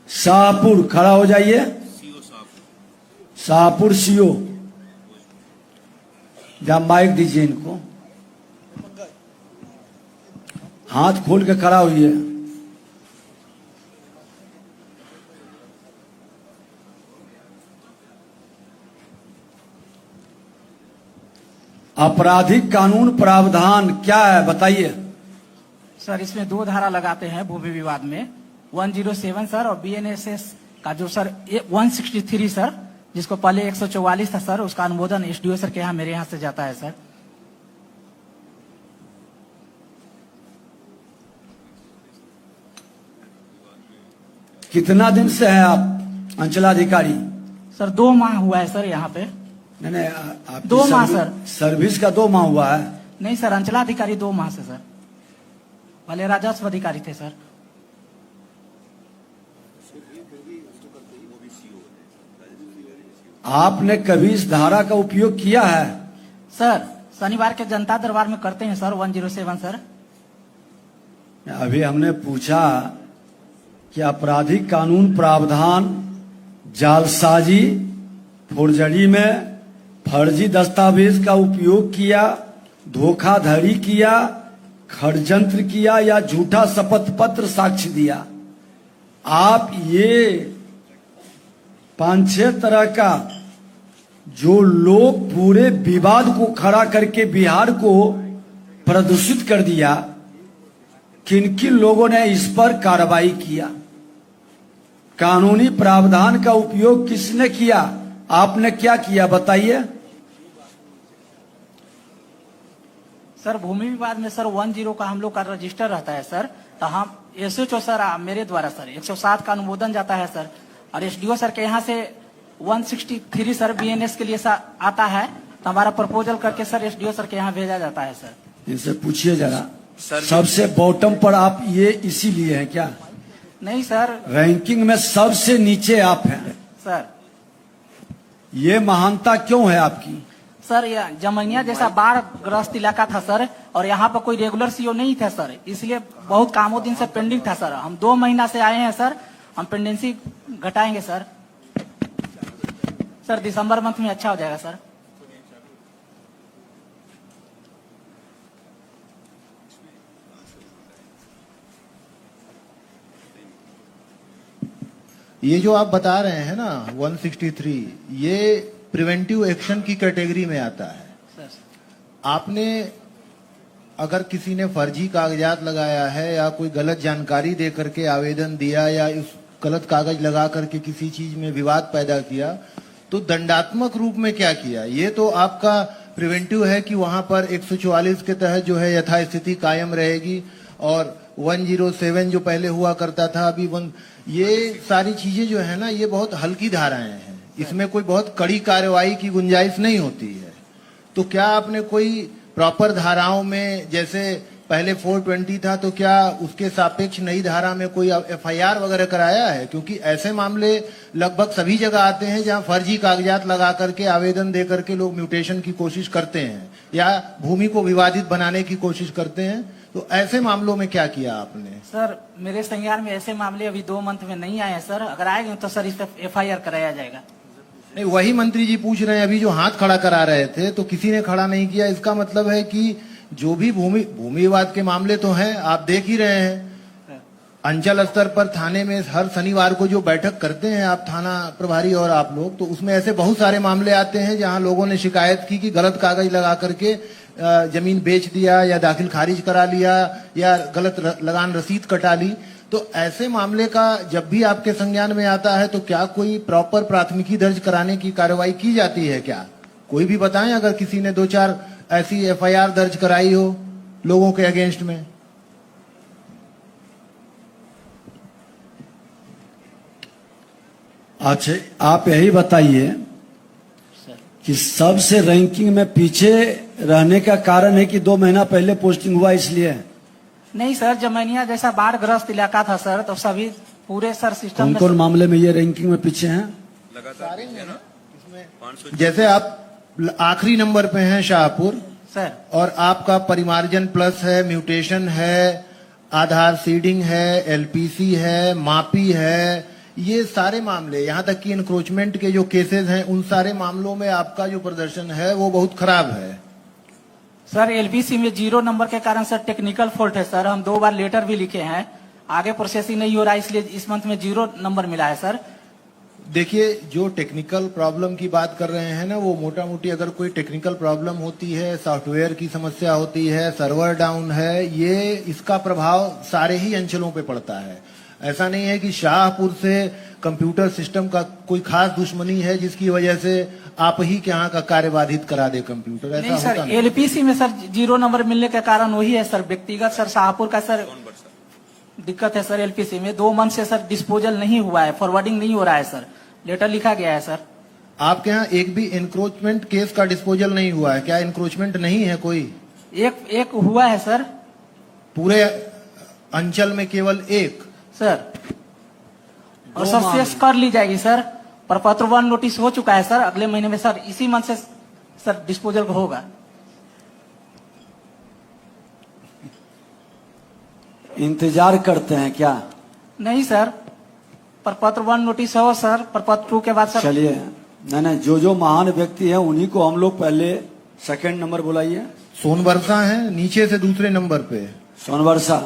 शाहपुर, खड़ा हो जाइए। शाहपुर सीओ, या माइक दीजिए इनको, हाथ खोल के खड़ा हुई है। आपराधिक कानून प्रावधान क्या है बताइए। सर इसमें 2 धारा लगाते हैं भूमि विवाद में, 107 सर, और बीएनएसएस का जो सर 163 सर, जिसको पहले 144 था सर, उसका अनुमोदन एसडीओ सर के यहाँ मेरे यहाँ से जाता है सर। कितना दिन से हैं आप अंचलाधिकारी? सर 2 माह हुआ है सर यहाँ पे। नहीं, 2 माह सर। सर्विस का 2 माह हुआ है? नहीं सर, अंचलाधिकारी 2 माह से सर, पहले राजस्व अधिकारी थे सर। आपने कभी इस धारा का उपयोग किया है? सर शनिवार के जनता दरबार में करते हैं सर, 107 सर। अभी हमने पूछा कि आपराधिक कानून प्रावधान जालसाजी, फोर्जरी में फर्जी दस्तावेज का उपयोग किया, धोखाधड़ी किया, षड्यंत्र किया या झूठा शपथ पत्र साक्ष्य दिया। आप ये 5-6 तरह का जो लोग पूरे विवाद को खड़ा करके बिहार को प्रदूषित कर दिया, किन किन लोगों ने इस पर कार्रवाई किया? कानूनी प्रावधान का उपयोग किसने किया? आपने क्या किया बताइए। सर भूमि विवाद में सर 10 का हम लोग का रजिस्टर रहता है सर, तो हम एसएचओ सर मेरे द्वारा सर 107 का अनुमोदन जाता है सर, और एसडीओ सर के यहाँ से 163 सर बीएनएस के लिए सर आता है, तो हमारा प्रपोजल करके सर एसडीओ सर के यहाँ भेजा जाता है सर। इनसे पूछिए जरा, सबसे बॉटम पर आप ये इसीलिए हैं क्या? नहीं सर, रैंकिंग में सबसे नीचे आप हैं सर। ये महानता क्यों है आपकी? सर यह जमैनिया जैसा बाढ़ ग्रस्त इलाका था सर, और यहाँ पर कोई रेगुलर सीओ नहीं था सर, इसलिए बहुत कामों दिन से पेंडिंग था सर। हम 2 महीना से आए हैं सर, हम पेंडेंसी घटाएंगे सर। सर दिसंबर मंथ में अच्छा हो जाएगा सर। ये जो आप बता रहे हैं ना 163, ये प्रिवेंटिव एक्शन की कैटेगरी में आता है। आपने अगर किसी ने फर्जी कागजात लगाया है या कोई गलत जानकारी दे करके आवेदन दिया या उस गलत कागज लगा करके किसी चीज में विवाद पैदा किया, तो दंडात्मक रूप में क्या किया? ये तो आपका प्रिवेंटिव है कि वहां पर 144 के तहत जो है यथास्थिति कायम रहेगी, और 107 जो पहले हुआ करता था अभी ये सारी चीजें जो है ना, ये बहुत हल्की धाराएं हैं, इसमें कोई बहुत कड़ी कार्रवाई की गुंजाइश नहीं होती है। तो क्या आपने कोई प्रॉपर धाराओं में, जैसे पहले 420 था, तो क्या उसके सापेक्ष नई धारा में कोई एफआईआर वगैरह कराया है? क्योंकि ऐसे मामले लगभग सभी जगह आते हैं जहां फर्जी कागजात लगा करके आवेदन दे करके लोग म्यूटेशन की कोशिश करते हैं या भूमि को विवादित बनाने की कोशिश करते हैं। तो ऐसे मामलों में क्या किया आपने? सर मेरे संज्ञान में ऐसे मामले अभी 2 मंथ में नहीं आए हैं सर, अगर आएंगे तो सर इस पर एफआईआर कराया जाएगा। नहीं, वही मंत्री जी पूछ रहे हैं, अभी जो हाथ खड़ा करा रहे थे तो किसी ने खड़ा नहीं किया। इसका मतलब है कि जो भी भूमि विवाद के मामले तो हैं, आप देख ही रहे हैं, अंचल स्तर पर थाने में हर शनिवार को जो बैठक करते हैं आप थाना प्रभारी और आप लोग, तो उसमें ऐसे बहुत सारे मामले आते हैं जहां लोगों ने शिकायत की कि गलत कागज लगा करके जमीन बेच दिया या दाखिल खारिज करा लिया या गलत लगान रसीद कटा ली। तो ऐसे मामले का जब भी आपके संज्ञान में आता है तो क्या कोई प्रॉपर प्राथमिकी दर्ज कराने की कार्रवाई की जाती है क्या? कोई भी बताएं अगर किसी ने 2-4 ऐसी एफआईआर दर्ज कराई हो लोगों के अगेंस्ट में। अच्छा, आप यही बताइए कि सबसे रैंकिंग में पीछे रहने का कारण है कि 2 महीना पहले पोस्टिंग हुआ इसलिए? नहीं सर, जमैनिया जैसा बाढ़ ग्रस्त इलाका था सर, तो सभी पूरे सर सिस्टम में कौन मामले में ये रैंकिंग में पीछे हैं? लगातार है ना, इसमें जैसे आप आखिरी नंबर पे हैं शाहपुर सर, और आपका परिमार्जन प्लस है, म्यूटेशन है, आधार सीडिंग है, एलपीसी है, मापी है, ये सारे मामले, यहाँ तक कि इंक्रोचमेंट के जो केसेस हैं, उन सारे मामलों में आपका जो प्रदर्शन है वो बहुत खराब है। सर एलपीसी में 0 नंबर के कारण सर टेक्निकल फॉल्ट है सर, हम 2 बार लेटर भी लिखे हैं, आगे प्रोसेसिंग नहीं हो रहा है, इसलिए इस मंथ में 0 नंबर मिला है सर। देखिए, जो टेक्निकल प्रॉब्लम की बात कर रहे हैं ना, वो मोटा मोटी अगर कोई टेक्निकल प्रॉब्लम होती है, सॉफ्टवेयर की समस्या होती है, सर्वर डाउन है, ये इसका प्रभाव सारे ही अंचलों पे पड़ता है। ऐसा नहीं है कि शाहपुर से कंप्यूटर सिस्टम का कोई खास दुश्मनी है जिसकी वजह से आप ही के यहाँ का कार्य बाधित करा दे कंप्यूटर, ऐसा नहीं सर, होता नहीं। एलपीसी में सर 0 नंबर मिलने के कारण वही है सर, व्यक्तिगत सर शाहपुर का सर दिक्कत है सर। एलपीसी में 2 मंथ से सर डिस्पोजल नहीं हुआ है, फॉरवर्डिंग नहीं हो रहा है सर, लेटर लिखा गया है सर। आपके यहाँ एक भी इंक्रोचमेंट केस का डिस्पोजल नहीं हुआ है क्या? इंक्रोचमेंट नहीं है कोई? एक हुआ है सर, पूरे अंचल में केवल एक सर, और सक्सेस कर ली जाएगी सर। प्रपत्र 1 नोटिस हो चुका है सर, अगले महीने में सर, इसी मंथ से सर डिस्पोजल होगा। इंतजार करते हैं क्या? नहीं सर, प्रपत्र 1 नोटिस हो सर, प्रपत्र 2 के बाद सर। चलिए, नहीं, जो महान व्यक्ति है उन्हीं को हम लोग पहले सेकंड नंबर बुलाइए। सोनबरसा है नीचे से दूसरे नंबर पे। सोनवर्षा